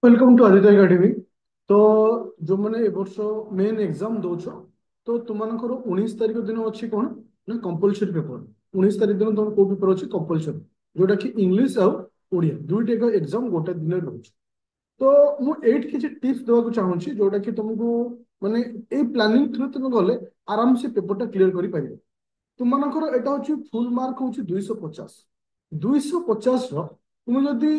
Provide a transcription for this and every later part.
Welcome to Aditya academy. तो जो मैंने ए वर्ष मेन एग्जाम दौच तो तुमकर 19 तारीख दिन अच्छी कौन ना कंपलसरी पेपर 19 तारीख दिन तुम को पेपर अच्छी कंपलसरी जोटा कि इंग्लीश आउ ओडिया दुईटा एग्जाम गोटे दिन रोच। तो मुझे किसी टिप्स देवाक चाहूँगी जोटा कि तुमको माने ए प्लानिंग थ्रू तुम गले आराम से पेपरटा क्लीयर कर पारे। तुमकर एटा हूँ फुल मार्क हूँ 250। 250 तुम जदि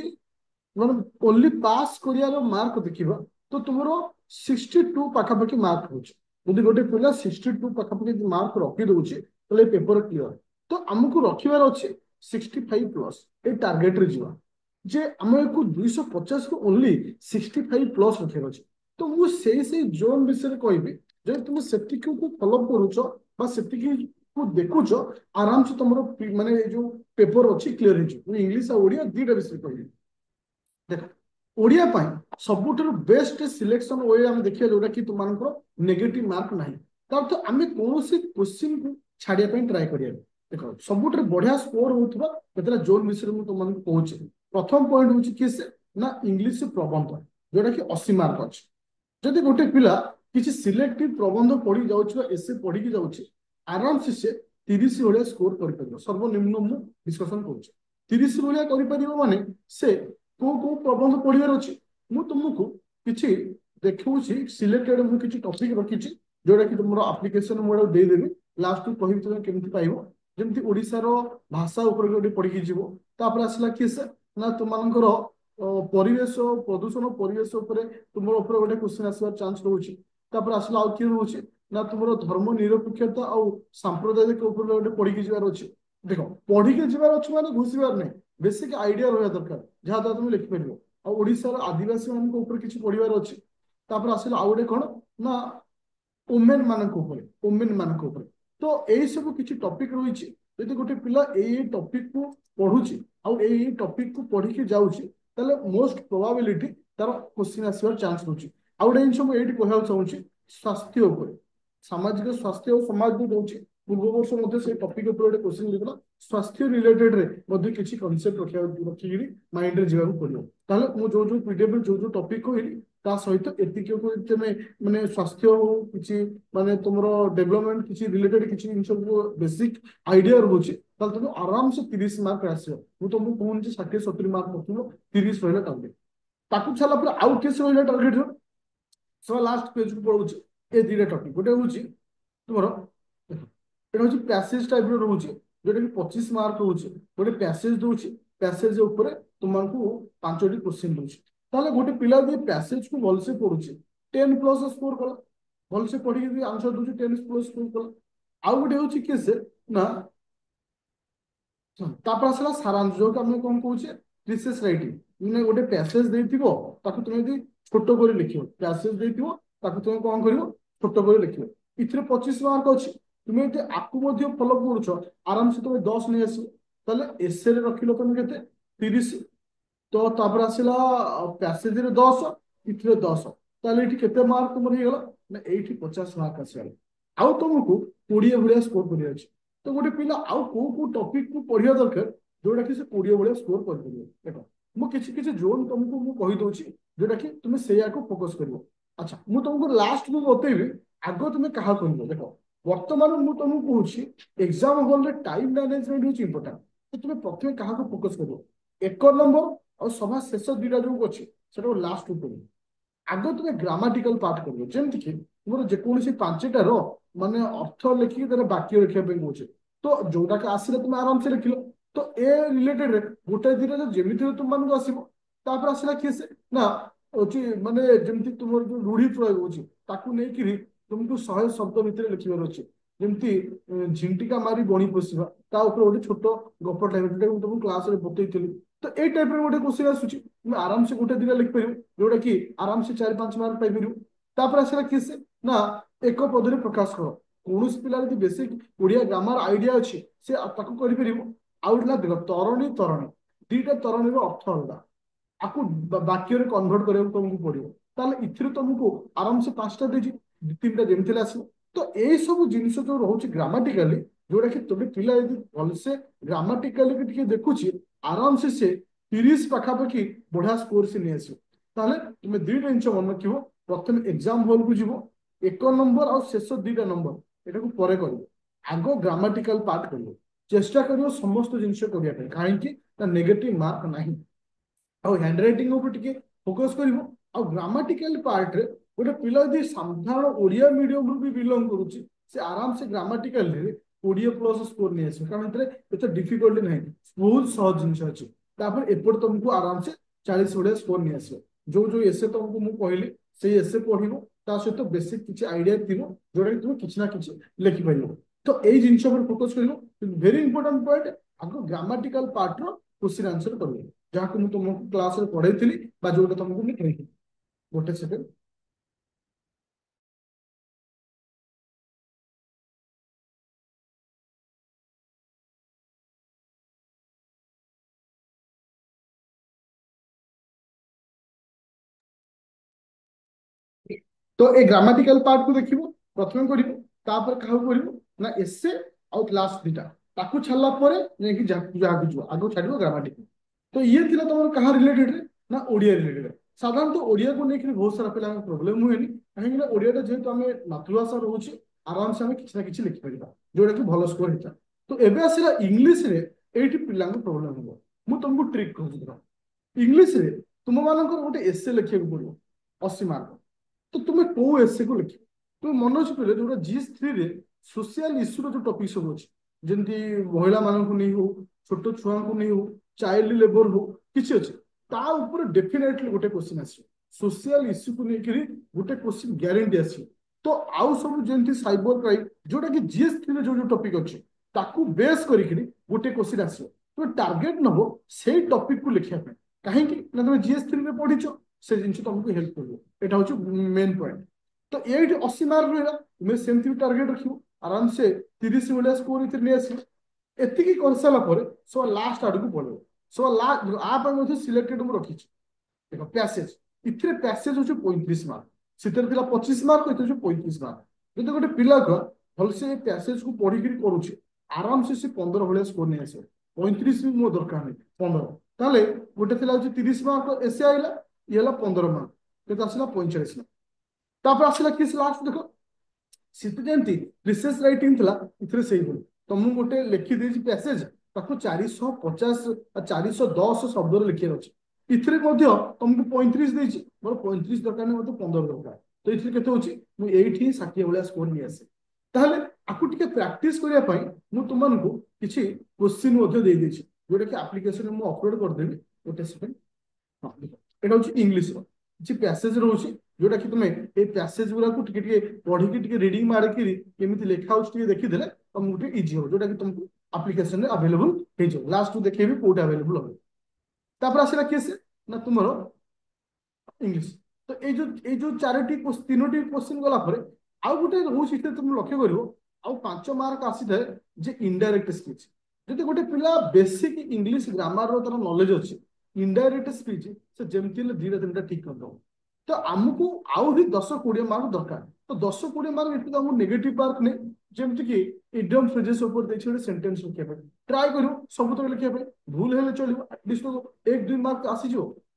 ମାନେ ଓନ୍ଲି ପାସ୍ କରିବାର ମାର୍କ ଦେଖିବା ତ ତୁମର 62 ପାଖାପାଖି ମାର୍କ ହଉଛି। ଯଦି ଗୋଟେ ପିଲା 62 ପାଖାପାଖି ମାର୍କ ରଖିଦଉଛି ତାହେଲେ ଏ ପେପର କ୍ଲିୟର। ତ ଆମକୁ ରଖିବାର ଅଛି 65 ପ୍ଲସ୍ ଏ ଟାର୍ଗେଟରେ ଯିବା ଯେ ଆମକୁ 250 ରୁ ଓନ୍ଲି 65 ପ୍ଲସ୍ ରଖିବାର ଅଛି। ତ ମୁଁ ସେଇ ଜୋନ୍ ବିଷୟରେ କହିବି ଯଦି ତୁମେ ସେତିକିକୁ ଫଲୋ କରୁଛ ବା ସେତିକି ଦେଖୁଛ ଆରାମସେ ତମର ମାନେ ଏ ଯୋଉ ପେପର ଅଛି କ୍ଲିୟର ହେଇଯିବ। ମୁଁ ଇଂଲିଶ ଆଉ ଓଡିଆ ଦିଟା ବିଷୟରେ କହିବି। देख ओडिया पाई सबुठारु बेस्ट सिलेक्शन वे आम देखिए जोटा कि तुमको नेगेटिव मार्क ना तो आम कौन क्वेश्चन को छाड़िया ट्राए करिया। देख सबुठ बढ़िया स्कोर होता केतला जोन विषय में तुमको कहूँ। प्रथम पॉइंट हूँ कि से ना इंग्लिश प्रबंध जोटा कि 80 मार्क अच्छे। जदि गोटे पिला किसी सिलेक्टिव प्रबंध पढ़ी जाऊँ एसे पढ़ी जाऊँ आराम से 30 भाया स्कोर कर सर्वनिम्न मु डिस्कसन करुँ 30 भाया कर माने से को प्रबंध पढ़ियार अच्छी मु तुमको किसी देखा सिलेक्टेड मु किसी टॉपिक रखी जोटा कि तुम आप्लिकेशन मुझे देदेवी लास्ट कहि तुम केमती पाइब जमी ओडार भाषा उपर गोटे पढ़ी जीव तापर आसला कि से ना तुमर परिवेश प्रदूषण परिवेश उपर तुम उपर गोटे क्वेश्चन आसवार चांस रोचे। तापर आसला आउ किए रोचे ना तुम धर्म निरपेक्षता आउ सांप्रदायिक उपर गोटे पढ़ी जीवार अच्छे। देख पढ़ी जीवार अच्छे माने घुसबार नहीं बेसिक आइडिया रहा दरकार जहाँ द्वारा तुम लिखिपर आदिवासी मान किसी पढ़ार अच्छे। तापर आसला आउ गोटे कौन ना ओमेन मान तो यही सब किसी टॉपिक रही यदि गोटे पिला टॉपिक को पढ़ुची आई टॉपिक को पढ़ी जाऊँगी मोस्ट प्रोबाबिलिटी तार क्वेश्चन आसवार चांस रोचे। आउ गोटे जिन मुझे कहना चाहूँगी स्वास्थ्य उपर सामाजिक स्वास्थ्य और समाज भी दूसरी पूर्व वर्ष से टॉपिक उपर गोटे क्वेश्चन देता स्वास्थ्य रिलेटेड रे किसी कनसेप्ट रखिकी माइंड रे जावाक पड़ो ताहले मु जो जो पीडीएफ जो टॉपिक कहली ता सहित एतिक तुम माने स्वास्थ्य हो किसी माने तुमरो डेवलपमेंट किसी रिलेटेड किसी जिन बेसिक आइडिया रोचे ताहले तुम आराम से 30 मार्क आसो। मु तुमको कहूँ 60-70 मार्क रखियो 30 रहा टार्गेट ताकू छाला पर आउ केस रहा टार्गेट सब लास्ट पेज को पढ़ाऊँ ए दुटा टॉपिक गोटे हूँ तुम এটা হচ্ছে প্যাসেজ টাইপর রয়েছে যেটা কি 25 মার্ক রয়েছে গোটে প্যাসেজ দଉଛି প্যাসেজ উপরে তোমাকে 5টি কোশ্চেন দଉଛି তাহলে গোটে পিলা যদি প্যাসেজ কু ভালসে পড়ুছে 10 প্লস স্কোর কলা ভালসে পড়িকি যদি আনসার দଉଛି 10 প্লস স্কোর কলা। ଆଉ ଗୋଟେ ହଉଛି କି ସେ ନା ତାପରେ ଆସିଲା ସାରାଂଶ ଯୋଉଟା ଆମେ କଣ କହୁଛେ ପ୍ରିସେସ୍ ରାଇଟିଂ ମାନେ ଗୋଟେ ପ୍ୟାସେଜ ଦେଇଥିବ ତାକୁ ତୁମେ ଯଦି ଛୋଟ କରି ଲେଖିବ ପ୍ୟାସେଜ ଦେଇଥିବ ତାକୁ ତୁମେ କଣ କରିବ ଛୋଟ କରି ଲେଖିବ। ଏଥିରେ 25 ମାର୍କ ଅଛି তুমি যদি আকু মধ্যে ফলো করছ আরামসে তুমি 10 নিয়ে আসবে তাহলে এসে রে রখিল তুমি কেতে 30 তো তারপর আসিলা প্যাসেজ রে 10 ইথরে 10 তাহলে এটি কেতে মার্ক তোমার হয়ে গেল না এইটি 50 মার্ক আসিলা আউ তোমাকে 20 ভলিয়া স্কোর করিয়া আছে। তো গোটে পিলা আউ কো টপিক को পড়িয়া দরকার जोटा कि से 20 भलिया स्कोर कर परिबो। देखो मु किछि किछि जोन तुमको मु कहि दोछि जोटा कि तुम सेया को फोकस करिवो। अच्छा मु तुमको लास्ट में बतेबी आगो तुम कहा करिवो। देखो बर्तमान मु तुमको कहूँ एग्जाम हॉल रे टाइम मैनेजमेंट हूँ इंपोर्टाट तो तुम प्रथम क्या फोकस कर 1 नंबर और सभा शेष दुईटा जो अच्छी से लास्ट कर आग तुम ग्रामाटिकल पार्ट कर जमीक तुम जेकोसी 5टार माने अर्थ लिखिकी तेरे बाक्य लिखा कहे तो जोटा आसला तुम आराम से लिखिल तो ए रिलेटेड गोटे दुटा जमी तुम मानक आसो तापर आसला किए से ना अच्छी माने जमी तुम जो रूढ़ी प्रयोग होगी तुमको 100 शब्द भितर लिखार अच्छे जमी झिंटिका मारी बणी पोषा ता गोटे छोट गप टाइप तुमको क्लास रे बतई तो ये टाइप गोटे क्वेश्चन आसूची तुम आराम से गोटे दिन लिखिपर जोटा कि आराम से 4-5 मार्क पाइपर। तापर आसला किए से ना एक पदरे प्रकाश कर कौन पिला बेसिक ओडिया ग्रामर आइडिया अच्छी से कर आउला देख तरणी तरणी दुईटा तरणी अर्थ अलग आपको वाक्य कन्वर्ट करने तुमको पड़ो ताले इथिरे तुमको आराम से 5टा दे 2-3टा जमी आस तो यही सब जिनस जो रोचे ग्रामाटिकाली जोटा कि तुम पिला यदि भलसे ग्रामाटिकाली देखुची आराम से 30 पाखापाखि बढ़िया स्कोर से नहीं आस। ताले तुम दुईटा जिन मन रख प्रथम एग्जाम हॉल को जीव 1 नंबर आ शेष 2टा नंबर एटा को परे कर आग ग्रामाटिकल पार्ट कर चेष्टा कर समस्त जिन करने कहीं नेगेटिव मार्क ना हैंड रईटिंग फोकस कर ग्रामाटिकल पार्ट रे गोटे पिला यदि साधारण ओडिया मीडियम रू भी बिलोंग करुच्ची से आराम से ग्रामाटिकल 20+ स्कोर नहीं आस कारण ये डिफिकल्ट ना बहुत सहज जिन अच्छी एपट तुमको आराम से 40 भाया स्कोर नहीं आस जो जो एसे तुमको मुझे कहली से एसे पढ़ सहित बेसिक किसी आइडिया थी जोटा कि तुम किसी ना कि लिखिपर तो यही जिन फोकस कर वेरी इंपोर्टाट पॉइंट आग ग्रामाटिकल पार्ट रो क्वेश्चन आंसर कर जहाँ को तुमको क्लास रे पढ़ाई जोटा तुमको लिखाई गोटे सेकेंड तो ए ग्रामाटिकल पार्ट को देखिबो प्रथम करिवो तापर काहू करिवो ना एसे आउट लास्ट दिटा ताकू छल्ला परे जे कि जा कि जो आगो छाडिबो ग्रामाटिकल तो ये थिला तमर कहा रिलेटेड रे ना ओडिया रिलेटेड साधारण तो ओडिया को लेकर बहुत सारा पिला प्रॉब्लम हुए नहीं कहीं ना ओडिया जेहेतु आम मातृभाषा रोचे आराम से आम किसी ना किसी लिखिपर जोटा कि भल स्कोर होता तो एबे आसला इंग्लिश रे एठी पिला प्रॉब्लम हो मु तुमको ट्रिक कहूँ इंग्लिश रे तुम मानकर गोटे एसे लिखा पड़ो 80 मार्क तो तुम्हें कौ एसे को लिख तुम मन अच्छे पहले जो GS3 रे सोशल इश्यूर जो टॉपिक सब अच्छे जमी महिला मानक नहीं हो छोट छुआ को नहीं हो चाइल्ड लेबर हो किसी अच्छे ता ऊपर डेफिनेटली गोटे क्वेश्चन आस सोशल इश्यू को लेकर गोटे क्वेश्चन ग्यारंटी आस तो आउ सब जमी साइबर क्राइम जोटा कि GS3 जो जो टॉपिक अच्छे ताकू बेस करके गोटे क्वेश्चन आस तो टार्गेट नब से टॉपिक को लिखा कहीं तुम GS3 रे पढ़ीच से जिन तुमको हेल्प कर यहाँ हूँ मेन पॉइंट तो ये 80 मार्क रहा तुम्हें सेमती भी टार्गेट रख आराम से 30 भाया स्कोर नहीं आस एति कर सारापर सब लास्ट आड़ को पड़ो सब लास्ट सिलेक्टेड मुझे रखी देख पैसेज इतने पैसेज हूँ 35 मार्क से 25 मार्क ये 35 मार्क जो गोटे पिला भलसे पैसेज को पढ़ी करुचे आराम से 15 भाया स्कोर नहीं आस 35 भी मो दरकार नहीं 15 ताले गोटे 30 मार्क एसे आइला ये 15 मार्क तो आसला 45 मार्क तापर आसला किस लास्ट देख सीते जमी रिसर्च रईटिंग थी से तुमको गोटे लिखी देती पैसेज ताको 450 410 शब्द लिखे अच्छे इथे तुमको 35 देती मोर 35 दरकार नहीं मतलब 15 दरकार तो ये के मुझे 60 भाया स्कोर नहीं आसे ताहले आपको टिके प्रैक्टिस करने तुमको किसी क्वेश्चन जोटा कि आप्लिकेशन में अपलोड करदेवी गोटे सेकेंड हाँ देखो यहाँ हूँ इंग्लीश किसी पैसेज रोचे जोटा कि तुम्हें ये पैसेज गुरा को पढ़ी रिडिंग मारिकी केमी लिखा देखीदे तुमको इजी हो जोटा कि तुमको आप्लिकेशन में अवेलेबल हो लास्ट देखे कौट अवेलेबल हो आसला किस ना तुम इंग्लीश तो ये जो 4टी 3टी क्वेश्चन गला आउ गोटे रोचे तुम लक्ष्य कर 5 मार्क आसी थाए जे इनडायरेक्ट स्पीच जब गोटे पिला बेसिक इंग्लीश ग्रामर रो तार नॉलेज अच्छी इनडायरेक्ट स्पीच से जमती 2-3टा ठीक करदे तो आमको आउ भी 10-20 मार्क दरकार तो 10-20 मार्क ये नेगेटिव मार्क नहीं जमती कि इडियम फ्रेजेस गोटे सेंटेंस लिखा ट्राए करूँ सब तक लिखा भूल है चलो एटलिस्ट 1-2 मार्क आसीज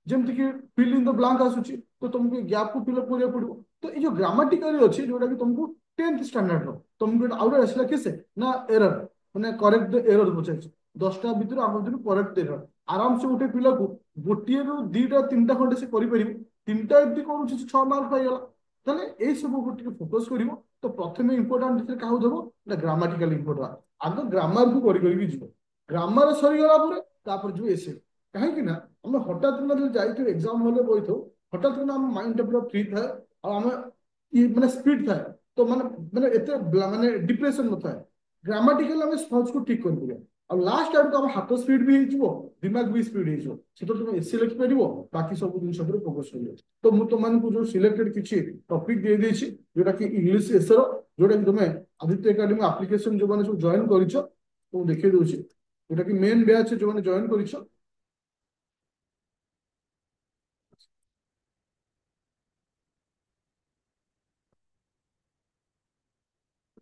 जमती कि फिल इन द ब्लांक आसूची तो तुमको गैप को फिलअप करा पड़ो तो ये जो ग्रामाटिकल अच्छी जोटा कि तुमको 10th स्टैंडर्ड तुमको आउट आसला किसे ना एरर मैंने करेक्ट द एरर पचार 10टा भितर आम भितर करेक्ट एरर आराम से गोटे पिला को गोटे रू 2-3टा खंडे से कर 3टा यदि करुच्ची 6 मार्क पाईगला ताले ये सब फोकस कर तो प्रथम इंपोर्टाट क्या देव ना ग्रामाटिकल इंपोर्टाट आग ग्रामर को कर ग्रामर सरीगला जो एसे कहीं आम हठात जाइए एग्जाम हॉल बही था हठात माइंड पूरा फ्री थाए आम माने स्पीड थाए तो माने माने एते माने डिप्रेशन न थाए ग्रामाटिकल आम सहज को ठीक कर लास्ट आड़ को हाथ स्पीड भी हो दिमाग भी स्पीड हो तुम एसे लिखिपर बाकी सब जिन फोकस कर तो मुझे तुमको जो सिलेक्टेड किसी टॉपिक दे देछि जोटा कि इंग्लिश एसर जोटा कि तुम आदित्य एकेडमी एप्लिकेशन जो मैंने सब जॉइन कर देखिए दूसरी जोटा कि मेन बैच जो मैंने जॉइन कर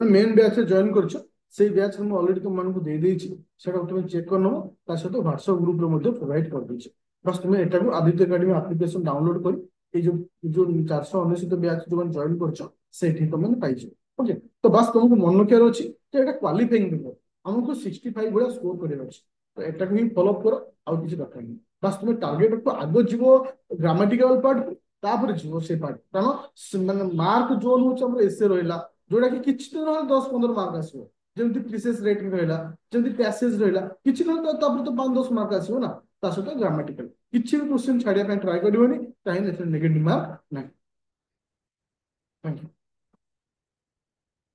मेन बैच जॉइन कर से बैच में अलरेडी तुमको दे देछि सेटा तुम चेक कर नबो ता सहित व्हाट्सएप ग्रुप रे प्रोवाइड कर देछि बस तुम्हें एटा को आदित्य एकेडमी एप्लिकेशन डाउनलोड कर ये जो 499 बैच जो जॉइन कर तुम पाइज। ओके। तो बस तुमको मन रखार अच्छी ये क्वालिफाइंग पेपर हमको 65 भाया स्कोर करार अच्छे। तो एटा को ही फॉलोअप कर आउ किसी दरकार नहीं। बस तुम टार्गेट को आग जीव ग्रामाटिकल पार्ट तापर जीव से पार्ट कारण मार्क जोन हूँ एसे रहा जोटा कि किसी तो 10-15 मार्क आसो जमी प्रिसेस रेटिंग रहा जमी पैसेज रहा कि तो 5-10 मार्क आसो ना ता सहित ग्रामाटिकल किसी भी क्वेश्चन छाड़िया ट्राए करनी कहीं नेगेटिव मार्क ना। Thank you.